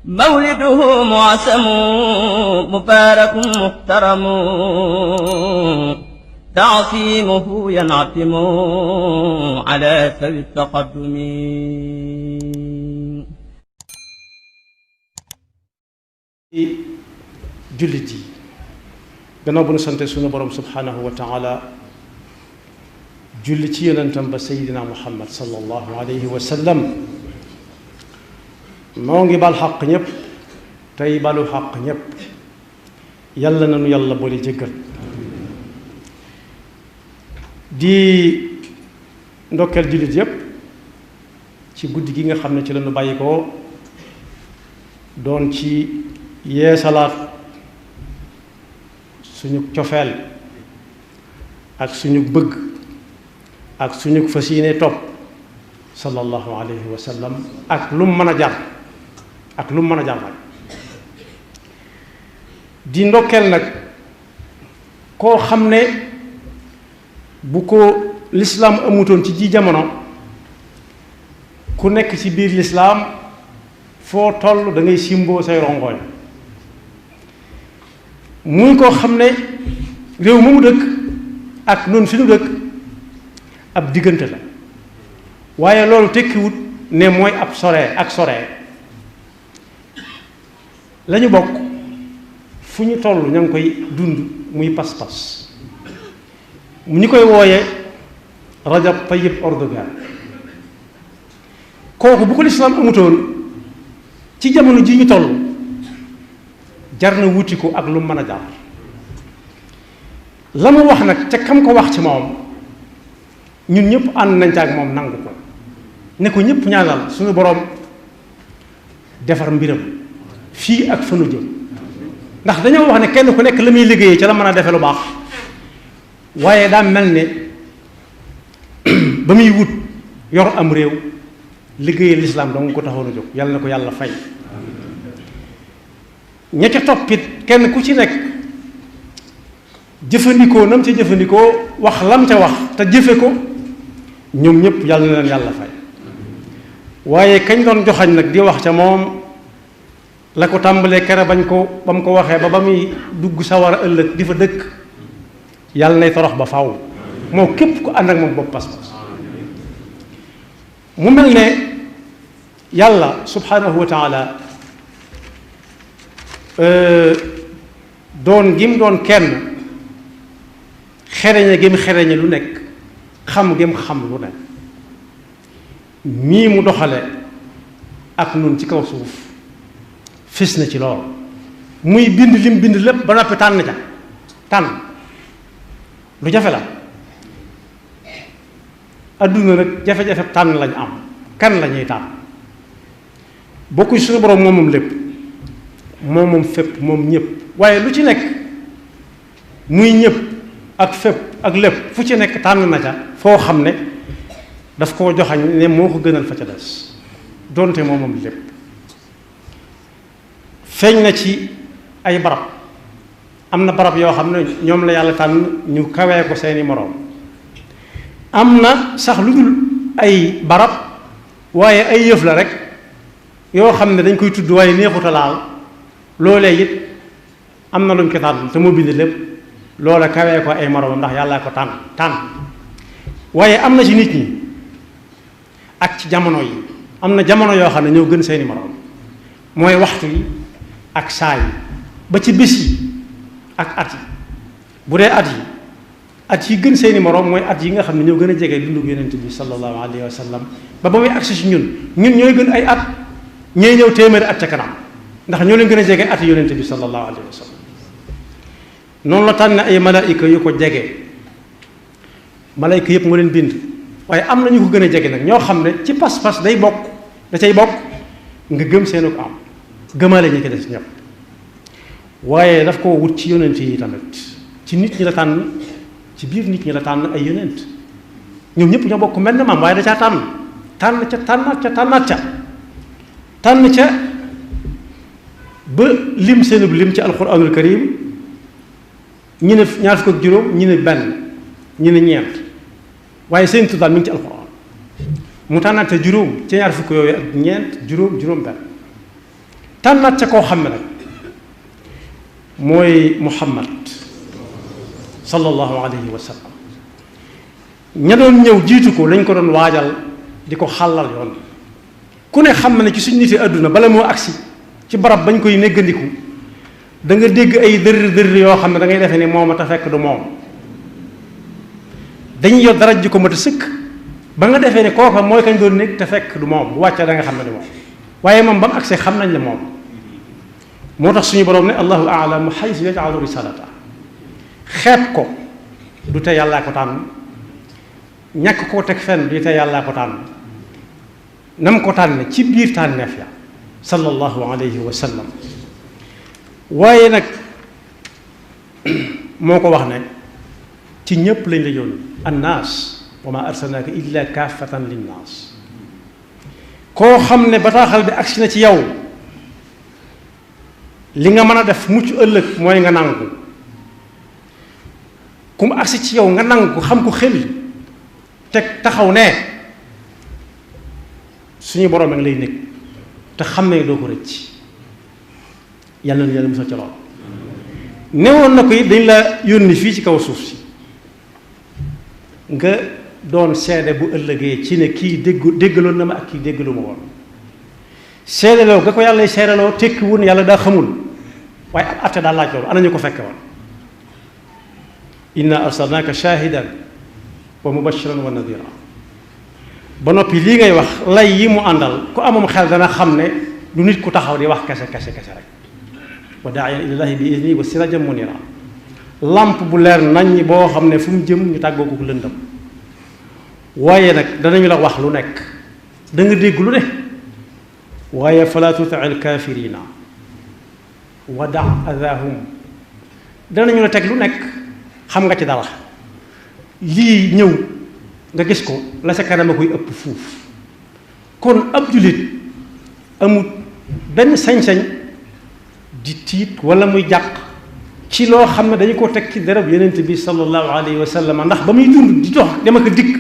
مولده معسم مبارك محترم تعصيمه ينعتم على سوي التقدم. jullit yi gannaaw bu nu sante sunu borom subhanahu wa taala julli ci yonentam ba sayidina muhammad sallallahu alayhi wa sallam noo ngi bal xaq ñépp tey balu xaq ñépp yàlla nanu yàlla boole jéggal di ndokkeel jullit yépp ci guddi gi nga xam ne ci lañu bàyyi ko doon ci yeesalaat suñu cofeel ak suñu bëgg ak suñu fas yéene topp sallallahu alayhi wa sallam ak lu mu mën a jar ak lu mu mën a jar nag di ndokkeel nag koo xam ne bu ko lislaam amutoon ci ji jamono ku nekk ci biir lislaam foo toll da ngay simboo say rongoñ muy koo xam ne réew mu dëkk ak noonu fi nu dëkk ab diggante la waaye loolu tekkiwut ne mooy ab soree ak soree lañu bokk fu ñu toll ña ngi koy dund muy pas-pas mu ñu koy wooye Rajab Tayyip Erdogan kooku bu ko lislaam amutoon ci jamono ji ñu toll jar na wuti ko ak lu mën a jar la mu wax nag ca kam ko wax ci moom ñun ñëpp ànd nañ ca ak moom nangu ko ne ko ñëpp ñaanal suñu boroom defar mbiram fii ak fanu jëm ndax dañoo wax ne kenn ku nekk la muy liggéeyee ca la mën a defe lu baax waaye daa mel ne ba muy wut yor am réew liggéeyee lislaam dong ko taxoon a jóg yàlla na ko yàlla fay ña ca toppit kenn ku ci nekk jëfandikoo nam ca jëfandikoo wax lam ca wax te jëfe ko ñoom ñëpp yàlla na leen yàlla fay waaye kañ doon joxañ nag di wax ca moom la ko tàmbalee kere bañ ko ba mu ko waxee ba muy dugg sawara ëllëg di fa dëkk yàlla nay torox ba faw moo képp ku ànd ak moom bopp pas-pas mu mel ne yàlla subhanahu wa taala doon gim doon kenn xereñe gim xereñe lu nekk xam gim xam lu nekk mii mu doxale ak nun ci kaw suuf fis na ci lool muy bind lim bind lépp ba noppi tànn ca tànn lu jafe la adduna nag jafe-jafe tànn lañ am kan la ñuy tànn bokku suñu borom moom lépp moom fépp moom ñëpp waaye lu ci nekk muy ñëpp ak fépp ak lépp fu ci nekk tànn na ca foo xam ne daf koo joxañ ne moo ko gënal fa ca des donte moom lépp feeñ na ci ay barab am na barab yoo xam ne ñoom la yàlla tànn ñu kawee ko seeni moroom am na sax lu dul ay barab waaye ay yëf la rek yoo xam ne dañ koy tudd waaye neexuta laal loolee it am na luñ ko tànn te moo bind lépp loola kawee ko ay moroomam ndax yàllaa ko tànn waaye am na ci nit ñi ak ci jamono yi am na jamono yoo xam ne ñoo gën seeni moroom mooy waxtu yi ak saa yi ba ci bés yi ak at yi bu dee at yi gën seeni moroom mooy at yi nga xam ne ñoo gën a jege dundu yonent bi sallallahu alayhi wa sallam ba muy agsi ci ñun ñooy gën ay at ñooy ñëw téeméeri at ca kanam ndax ñoo leen gën a jege at yonent bi sallallahu alayhi wa sallam noonu la tànn ay malaayika yu ko jege malaayika yëpp moo leen bind waaye am na ñu ko gën a jege nag ñoo xam ne ci pas-pas da cay bokk nga gëm seenu ko am gëmale ñi ko des ñëpp waaye daf ko wut ci yonent yi tamit ci nit ñi la tànn ci biir nit ñi la tànn ay yonent ñoom ñëpp ñoo bokk mel ne maam waaye da caa tànn ca ba lim seenub lim ci alquranul karim ñi ne ñaar fukk ak juróom ñi ne benn ñi ne ñeent waaye seen tuddaal mi ngi ci alquran mu tànnaat ca juróom ca ñaar fukk yooyu ak ñeent juróom benn tànnaat ca koo xam ne nag mooy Muhammad sallallahu alayhi wa sallam. ña doon ñëw jiitu ko lañ ko doon waajal di ko xàllal yoon. ku ne xam na ne ci suñu niti àdduna bala moo agsi ci barab bañ koy néggandiku da nga dégg ay dërr yoo xam ne da ngay defee ne moom a te fekk du moom. dañuy yor dara ji ko mat a sëkk ba nga defee ne kooka mooy kañ doon nekk te fekk du moom bu wàccee da nga xam ne du moom waaye moom ba mu agsee xam nañ ne moom. moo tax suñu borom ne allahu a'lamu haythu yaj'alu risalata xeeb ko du te yàllaa ko tànn ñàkk koo teg fenn du te yàllaa ko tànn nam ko tànn ci biir tànneef ya sallallahu alayhi wa sallam. waaye nag moo ko wax ne ci ñépp lañ la yónni annaas wa ma arsalnaaka illa kaafatan linnaas. koo xam ne bataaxal bi agsi na ci yow li nga mën a def mucc ëllëg mooy nga nangu ku mu agsi ci yow nga nangu xam ko xel teg taxaw ne suñu borom a ngi lay nekk te xam ne doo ko rëcc. yàlla na yàlla musal ca lool newoon na ko it dañ la yónni fii ci kaw suuf si nga doon seede bu ëllëgee ci ne kii déggaloon na ma ak kii déggalu ma woon. seedeloo nga ko yàlla seedeloo tekki wun yàlla daa xamul waaye ab atte daa laaj loolu ana ñu ko fekke woon. inna arsalnaaka shaahidan wa mubashiran wa nadira. ba noppi lii ngay wax lay yi mu àndal ku amum xel dana xam ne du nit ku taxaw di wax kese rek. wa daa'iyan ilallaahi bi idnihi wa sirajan munira. lamp bu leer nañ boo xam ne fu mu jëm ñu tàggoo ko lëndëm. waaye nag danañu la wax lu nekk da nga dégg lu ne waaye fala tuti'il kaafiriina wa da' adaahum danañu la teg lu nekk xam nga ci dara lii ñëw nga gis ko la sa kanam a koy ëpp fuuf. kon ab jullit amut benn sañ-sañ di tiit wala muy jàq ci loo xam ne dañu ko teg ci derab yonent bi sallallahu alayhi wa sallam ndax ba muy dund di dox dem ak dikk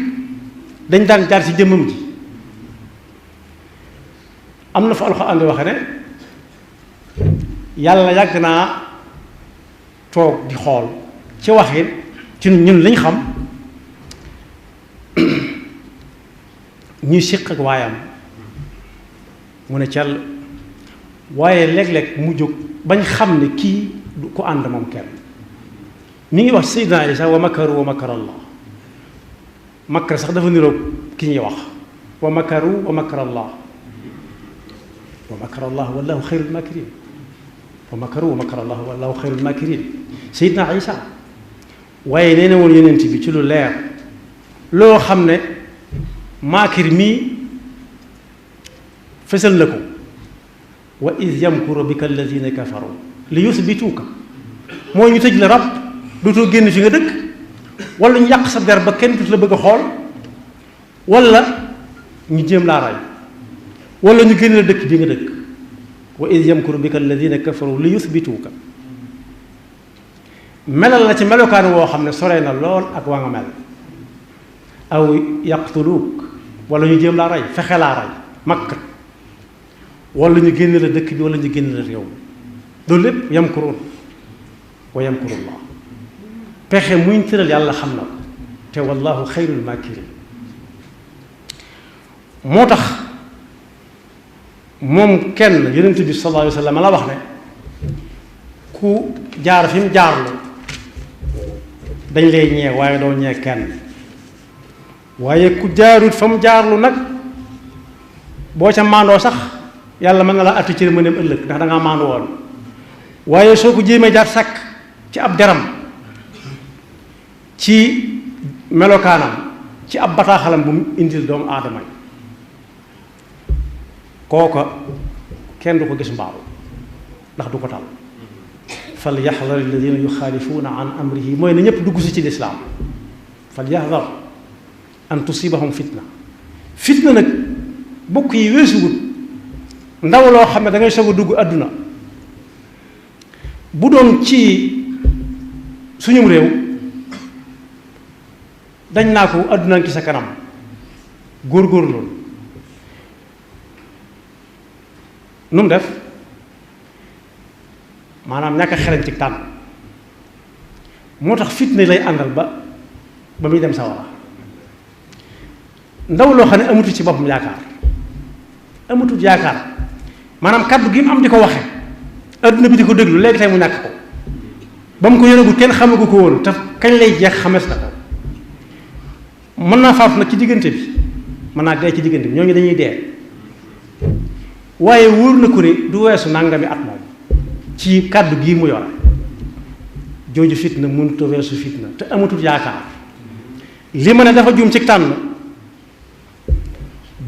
dañ daan jaar ci jëmmam ji. am na fa Alxuraan waxe ne yàlla yàgg naa toog di xool ci waxin ci ñun lañ xam ñuy siq ak waayam mu ne cell waaye léeg-léeg mu jóg bañ xam ne kii du ko ànd moom kenn. mi ngi wax Seydina Isa wa makaru wa makara Allah. makar sax dafa niroog ki ñuy wax wa makaru wa makara Allah wa makara Allah wallahu xayrul makirin wa makaru wa makara Allah wallahu xayrul makirin. Seydina Isa waaye nee na woon yonent bi ci lu leer loo xam ne maakir mii fësal na ko wa iz yamkuru bika alladina kafaru li yusbituuka mooy ñu tëj la rab dootoo génn fi nga dëkk wala ñu yàq sa der ba kenn dut la bëgg a xool wala ñu jéem laa ray wala ñu génn la dëkk bi nga dëkk wa iz yamkuru bika alladina kafaru li yusbituuka melal na ci melokaan woo xam ne sore na lool ak waa nga mel aw yaqtuluuk wala ñu jéem laa rey fexe laa rey makk wala ñu génn la dëkk bi wala ñu génn la réew loolu lépp yamkuruun wa yamkurullah pexe muñ tëral yàlla xam na ko te wallahu xayrul makirin. moo tax moom kenn yonent bi sallallahu alayhi wa sallam la wax ne ku jaar fi mu jaarlu dañ lay ñee waaye doo ñee kenn waaye ku jaarut fa mu jaarlu nag boo ca maandoo sax yàlla mën na la atti ci mëneem ëllëg ndax da ngaa maandu woon waaye soo ko jéemee jaar sàkk ci ab deram ci melokaanam ci ab bataaxalam bu mu indil doomu aadama yi kooka kenn du ko gis mbaaru ndax du ko tal fal yaxdar alladina yuxaalifuuna an amrihi mooy na ñëpp dugg si ci lislaam fal yaxdar an tusibahum fitna nag bokk yi weesuwut ndaw loo xam ne da ngay soog a dugg àdduna bu doon ci suñum réew dañ naa ko àdduna ki sa kanam góorgóorlu nu mu def maanaam ñàkk a xereñ ci tànn moo tax fitna lay àndal ba muy dem sawara ndaw loo xam ne amatu ci boppam yaakaar amatut yaakaar maanaam kaddu gi mu am di ko waxe adduna bi di ko déglu léegi tey mu ñàkk ko ba mu ko yoragul kenn xamagu ko woon te kañ lay jeex xamees na ko mën naa faatu nag ci diggante bi mën naa dee ci diggante bi ñooñu dañuy dee waaye wóor na ko ne du weesu nangami at moom ci kàddu gii mu yore jooju fitna mënut a weesu fitna te amatul yaakaar li ma ne dafa juum ci tànn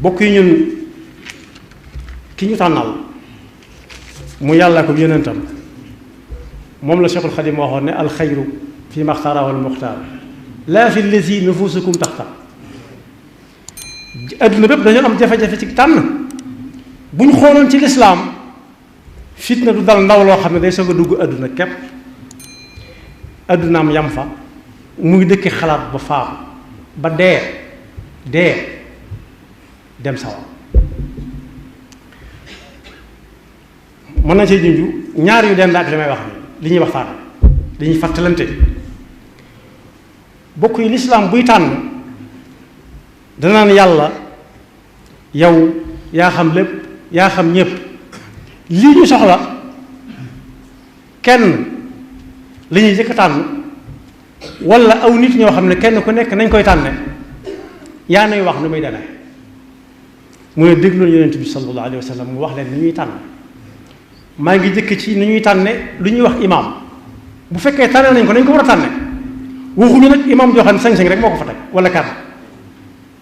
bokk yi ñun ki ñu tànnal mu yàlla ko yonentam moom la Cheikhul Xadim waxoon ne alxayru fi maxtaara wal muxtaar laa fi lazi nufusukum taxtar adduna bépp dañoo am jafe-jafe ci tànn bu ñu xooloon ci lislaam fitna du dal ndaw loo xam ne day soog a dugg adduna képp addunaam yam fa mu ngi dëkki xalaat ba faam ba dee dem sawar mën na cee junju ñaar yu den ak li may wax ni li ñuy waxtaan li ñuy fàttalante bokk yi lislaam buy tànn danaan yàlla yow yaa xam lépp yaa xam ñépp lii ñu soxla kenn li ñuy jëkk tànn wala aw nit ñoo xam ne kenn ku nekk nañ koy tànne yaa nay wax nu muy demee mu ne déglu yonent bi sallallahu alayhi wa sallam mu wax leen ni ñuy tànn maa ngi jëkk ci ni ñuy tànne lu ñuy wax imaam bu fekkee tànne nañ ko nañ ko war a tànne waxuñu nag imaam joo xam ne sañ-sañ rek moo ko fa teg wala kàddu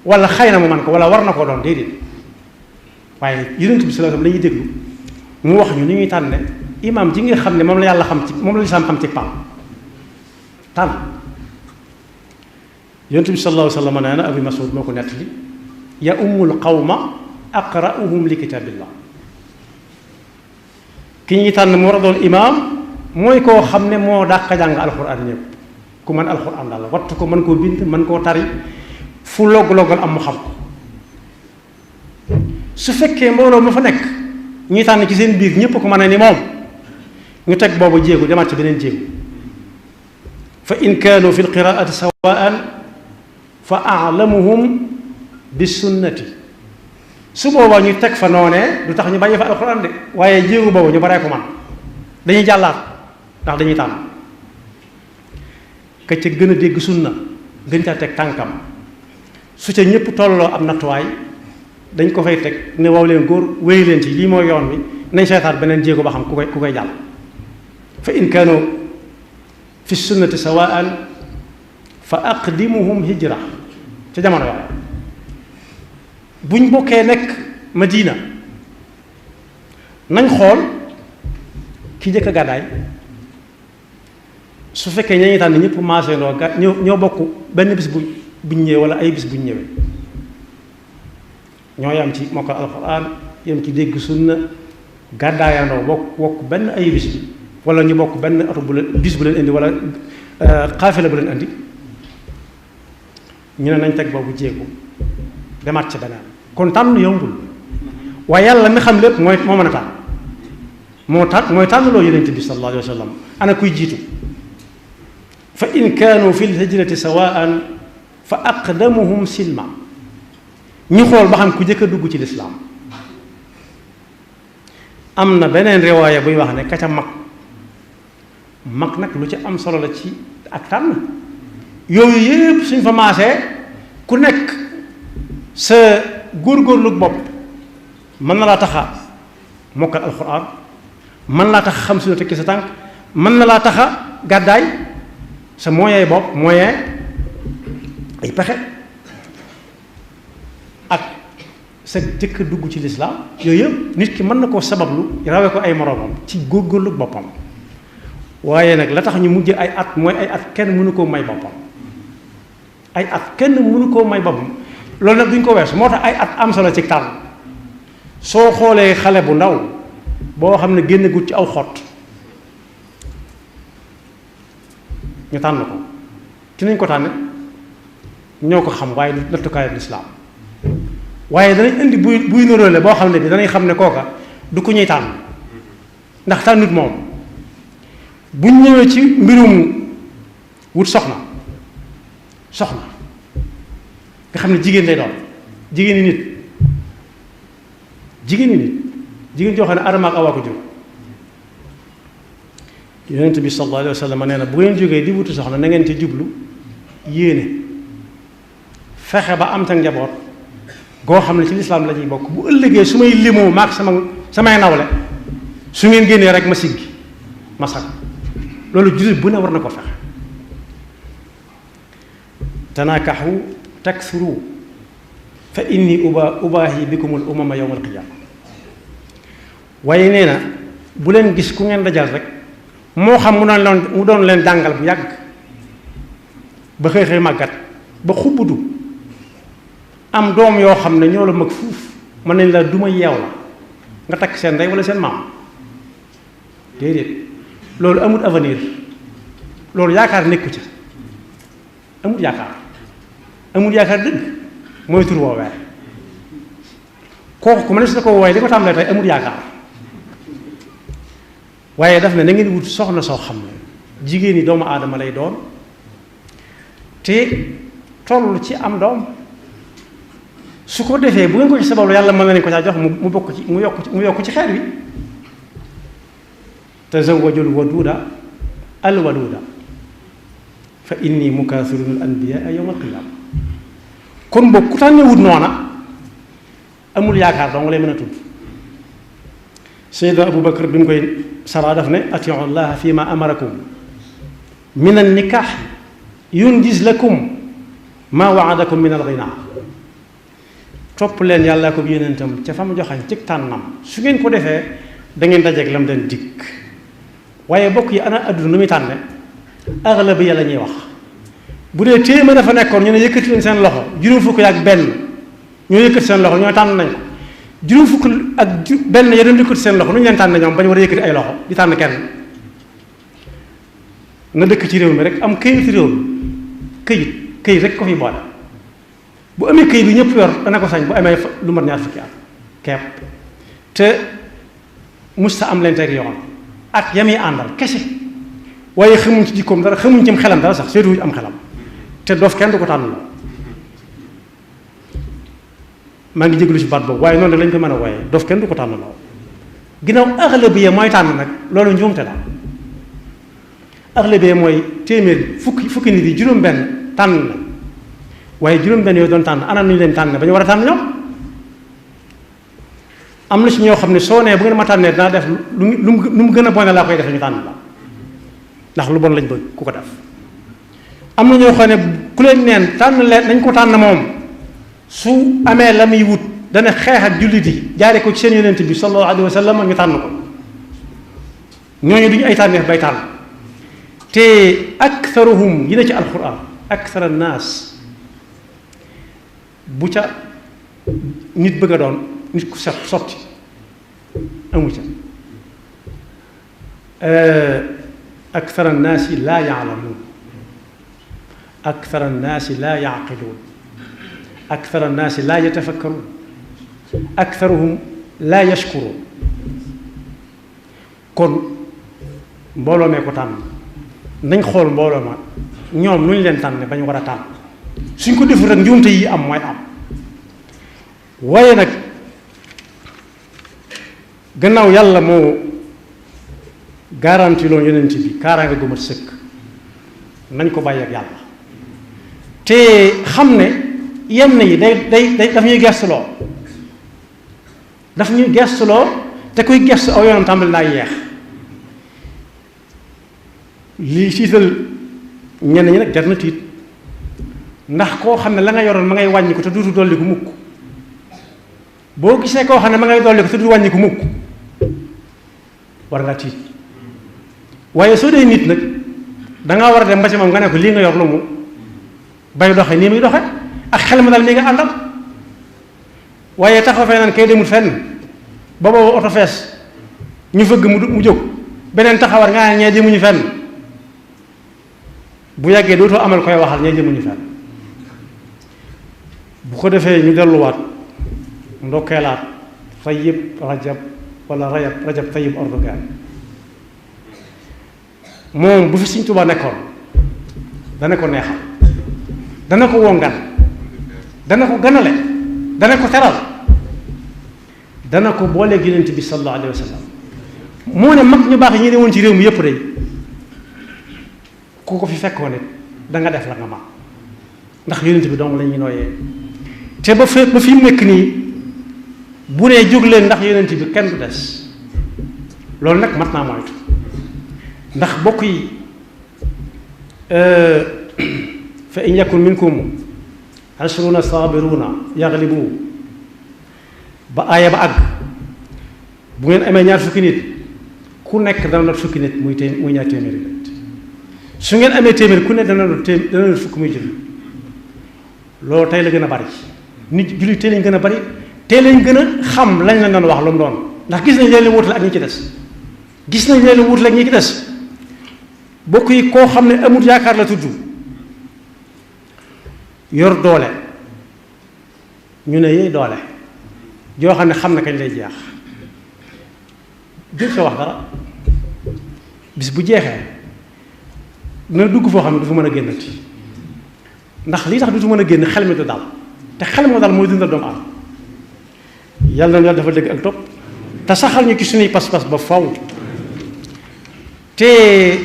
wala xëy na mu man ko wala war na koo doon déedéet waaye yonent bi sallallahu alayhi wa sallam la ñuy déglu mu wax ñu ni ñuy tànne imaam ji nga xam ne moom la yàlla xam ci moom la lislaam xam ci pam tànn yonent bi sallallahu alayhi wa sallam nee na Abu Mas'ud moo ko nettali ya ummul qawma aqra'uhum li kitaabillah ki ñuy tànn mu war a doon imaam mooy koo xam ne moo dàq jàng alxuraan ñëpp ku mën alxuraan daal wattu ko mën koo bind mën koo tari fu logg-loggal am mu xam ko su fekkee mbooloo ma fa nekk ñuy tànn ci seen biir ñëpp ko mën a ni moom ñu teg boobu jéegu demaat ci beneen jéegu fa in kaanu fi lqiraati sawaan fa alamuhum bi sunnati su boobaa ñu teg fa noonee du tax ñu bàyyi fa alxuraan de waaye jéegu boobu ñu baree ko man dañuy jàllaat ndax dañuy tànn ka ca gën a dégg sunna gën caa teg tànkam su ca ñëpp tolloo am nattuwaay dañ ko fay teg ne waaw leen góor wéy leen ci lii mooy yoon wi nañ seetaat beneen jéego ba xam ku koy jàll fa in kaanu fi sunnati sawaan fa aqdimuhum hijra ca jamono yooyu buñ bokkee nekk Madina nañ xool ki jëkk a gàddaay su fekkee ña ñuy tànn ñëpp maasee ndoo ñoo bokk benn bis buñ ñëwee wala ay bis buñ ñëwee ñoo yam ci mokkal alxuraan yam ci dégg sunna gàddaayandoo bokk benn ay bis bi wala ñu bokk benn oto bu leen bis bu leen indi wala xaafila bu leen indi ñu ne nañ teg boobu jéegu demaat ci beneen kon tànn yombul waaye yàlla mi xam lépp moo mën a tànn mooy tànnloo yonent bi sallallahu alayhi wa sallam ana kuy jiitu fa in kaanu fi lhijrati sawaan fa aqdamuhum silma ñu xool ba xam ku jëkk a dugg ci lislaam am na beneen riwaaya buy wax ne ka ca mag nag lu ci am solo la ci ak tànn yooyu yépp suñ fa maasee ku nekk sa góorgóorlu bopp mën na laa taxa mokkal alxuraan mën laa taxa xam sunna tekki sa tànk mën na laa taxa gàddaay sa moyen bopp moyen ay pexe ak sa jëkk dugg ci lislaam yooyu yëpp nit ki mën na koo sabablu rawee ko ay moroomam ci góorgóorlu boppam waaye nag la tax ñu mujj ay at mooy ay at kenn mënu koo may boppam ay at kenn mënu koo may boppam loolu nag duñ ko weesu moo tax ay at am solo ci tànn soo xoolee xale bu ndaw boo xam ne génn gut ci aw xott ñu tànn ko ci nañ ko tànne ñoo ko xam waaye nattukaayu lislaam waaye danañ indi buy nuróole boo xam ne bi danañ xam ne kooka du ko ñuy tànn ndax tànnut moom buñ ñëwee ci mbirum wut soxna nga xam ne jigéen lay doon jigéen joo xam ne Adama ak Awa ko jur yonent bi sallallahu alayhi wa sallam nee na bu ngeen jógee di wuti soxna na ngeen ci jublu yéene fexe ba am ta njaboot goo xam ne ci lislaam la ñuy bokk bu ëllëgee su may limoo maak samay nawle su ngeen génnee rek ma siggi ma sag loolu jullit bu ne war na ko fexe tanaakaxu taksuru fa inni ubaahi bikumul umama yawmal qiyaama waaye nee na bu leen gis ku ngeen dajal rek moo xam mu doon leen jàngal bu yàgg ba xëy màggat ba xubbudu am doom yoo xam ne ñoo la mag fuuf mën nañ la duma yeew la nga takk seen ndey wala seen maam déedéet loolu amul avenir loolu yaakaar nekku ca amul yaakaar dëgg mooy tur woowee kooku ku ma ne su na ko woowee li ko tàmbalee tey amul yaakaar waaye daf ne na ngeen wut soxna soo xam ne jigéen ñi doomu aadama lay doon te toll ci am doom su ko defee bu ngeen ko ci sababu yàlla mën na leen ko caa jox mu bokk ci mu yokk ci xeet wi tazawwajul waduuda al waluuda fa inni mukaasirun al anbiyaa yawmal qiyaama kon boog ku tànnee wut noona amul yaakaar dong lay mën a tudd Seydina Abu Bakar bi mu koy saraa daf ne atiu llaha fi ma amarakum min an nikaax yunjiz lakum ma waadakum min al ginaa topp leen yàlla ko yonentam ca fa mu joxañ ci tànnam su ngeen ko defee da ngeen dajeeg lam leen dikk waaye bokk yi ana adduna nu muy tànne aglabi ya la ñuy wax bu dee téeméer dafa nekkoon ñu ne yëkkati leen seen loxo juróom fukk ak benn ñoo yëkkati seen loxo ñoo tànn nañ ko juróom fukk ak benn ya doon yëkkati seen loxo nu ñu leen tànn ñoom ba ñu war a yëkkati ay loxo di tànn kenn na dëkk ci réew mi rek am këyitu réew mi këyit rek ko fi boole bu amee këyit bi ñëpp yor dana ko sañ bu amee lu mat ñaar fukki at kepp te musta am leen teg yoon ak yami àndal kese waaye xamuñ ci jikkoom dara xamuñ ci xelam dara sax seetuwuñ am xelam te dof kenn du ko tànn la maa ngi jéglu ci baat boobu waaye noonu rek lañ ko mën a wooyee dof kenn du ko tànn la ginnaaw aglabiya mooy tànn nag loolu njuumte la aglabiya mooy téeméer fukki nit yi juróom-benn tànn la waaye juróom-benn yooyu doon tànn ana nuñu leen tànn ba ñu war a tànn ñoom am na ci ñoo xam ne soo nee bu ngeen ma tànnee dinaa def lu mu gën a bone laa koy defee ñu tànn la ndax lu bon lañ bëgg ku ko def am na ñoo xam ne ku leen neen tànn leen nañ ko tànn moom su amee la muy wut dana xeex ak jullit yi jaare ko ci seen yonent bi sallallahu alayhi wa sallam ñu tànn ko ñooñu duñu ay tànneef bay tànn te aktharuhum yi ne ci alquran akthar annaas bu ca nit bëgg a doon nit ku set sotti amu ca akthar annaasi laa yaalamuun akthar annaasi laa yaqiluun akthar annaasi laa yatafakkaruun aktharuhum laa yashkuruun kon mbooloo mee ko tànn nañ xool mbooloo ma ñoom nu ñu leen tànn ba ñu war a tànn suñ ko deful rek njuumte yi am mooy am waaye nag gannaaw yàlla moo garanti loon yonent bi kaaraanga gu mat sëkk nañ ko bàyyi ak yàlla te xam ne yenn yi daf ñuy gestuloo te kuy gestu aw yoonam tàmbali naa yeex lii tiital ñenn ñi nag jar na tiit ndax koo xam ne la nga yoroon ma ngay wàññi ko te duutu dolli ko mukk boo gisee koo xam ne ma ngay dolli ko te duutu wàññi ko mukk war ngaa tiit waaye soo dee nit nag dangaa war a dem ba ci moom nga ne ko lii nga yor lu mu bay doxe nii muy doxe ak xel ma dal mi nga àndal waaye taxaw fee naan kay demul fenn ba boobu oto fees ñu fëgg mu jóg beneen taxawar nga ne ñee jëmuñu fenn bu yàggee dootoo amal koy waxal ñee jëmuñu fenn bu ko defee ñu delluwaat ndokkeelaat Tayyib Rajab wala Rajab Tayyip Erdogan moom bu fi Sëriñ Tuubaa nekkoon dana ko neexal, dana ko wongan, dana ko ganale, dana ko teral, dana ko booleeg Yonent bi sallallahu alayhi wa sallam. moo ne mag ñu baax ñi ne woon ci réew mi yëpp day ku ko fi fekkoon it da nga def la nga ma ndax Yonent bi dong la ñuy nooyee. te ba fi mu nekk nii bu nee jóg leen ndax Yonent bi kenn du des loolu nag mat naa moytu ndax bokk yi fa in yakun minkum 20 sabiruna yaglibu ba aaya ba àgg bu ngeen amee ñaar fukki nit ku nekk dana not fukki nit muy ñaar téeméeri nit su ngeen amee téeméer ku ne dana not fukki muy jël loolu tey la gën a bari nit jullit tey lañ gën a bari tey lañ gën a xam lañ la doon wax lu mu doon ndax gis nañ leen wutale ak ñi ci des gis nañ leen wutale ak ñi ci des bokk yi koo xam ne amut yaakaar la tudd yor doole ñu ne yey doole joo xam ne xam na kañ lay jeex jël sa wax dara bis bu jeexee dina dugg foo xam ne du fa mën a génnati ndax lii tax du fa mën a génn xel mi du dal te xel moo dal mooy dundal doomu am yàlla na yàlla dafa dégg ak topp te saxal ñu ci suñuy pas-pas ba faw te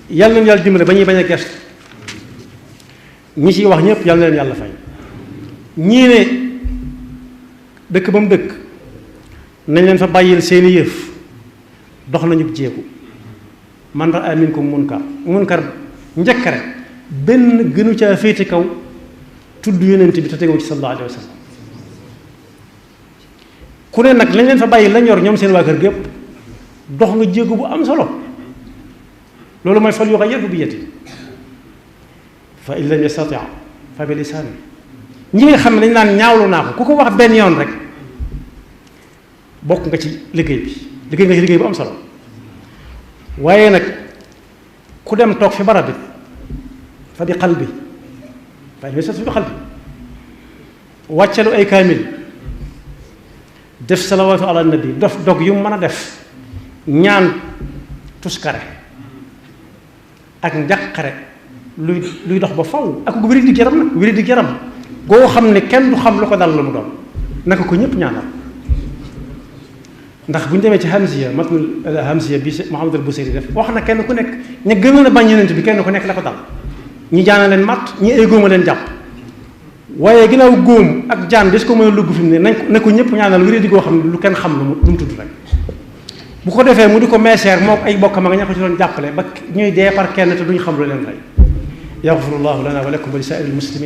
yàlla na yàlla dimbale ba ñuy bañ a gestu ñi ciy wax ñëpp yàlla na leen yàlla fay ñii ne dëkk ba mu dëkk nañ leen fa bàyyil seeni yëf dox nañu jéegu man raa minkum munkar njëkkare benn gënu caa féete kaw tudd Yonent bi te tegoo ci sallallahu alayhi wa sallam ku ne nag lañ leen fa bàyyi lañ yor ñoom seen waa kër gépp dox nga jéegu bu am solo loolu mooy fal yughayyirhu bi yadihi fa in lam yastati' fa bi lisaanihi ñi nga xam ne dañ naan ñaawlu naa ko ku ko wax benn yoon rek bokk nga ci liggéey nga ci liggéey bu am solo waaye nag ku dem toog fi barab bi fa bi qalbi fa in lam yastati' fa bi qalbi wàccalu ay kaamil def salawaatu ala nabi dog yu mën a def ñaan tuskare ak njàqare luy dox ba faw ak wéri di yaram goo xam ne kenn du xam lu ko dal lu mu doon naka ko ñëpp ñaanal ndax bu ñu demee ci hamziya matnul hamziya bi Muhammad al Busiri def wax na kenn ku nekk ña gënoon a bañ Yonent bi kenn ku nekk la ko dal ñi jaana leen matt ñi ay góoma leen jàpp waaye ginnaaw góom ak jaan des ko mën a lugg fi mu ne na ko ñëpp ñaanal wéri di goo xam ne lu kenn xam lu mu tudd rek bu ko defee mu di ko meeseer moo ay bokkam a nga ña ko ci doon jàppale ba ñuy dee par kenn te duñu xam lu leen rey yaxfirullahu lana wa lakum wa li saa'iril muslimin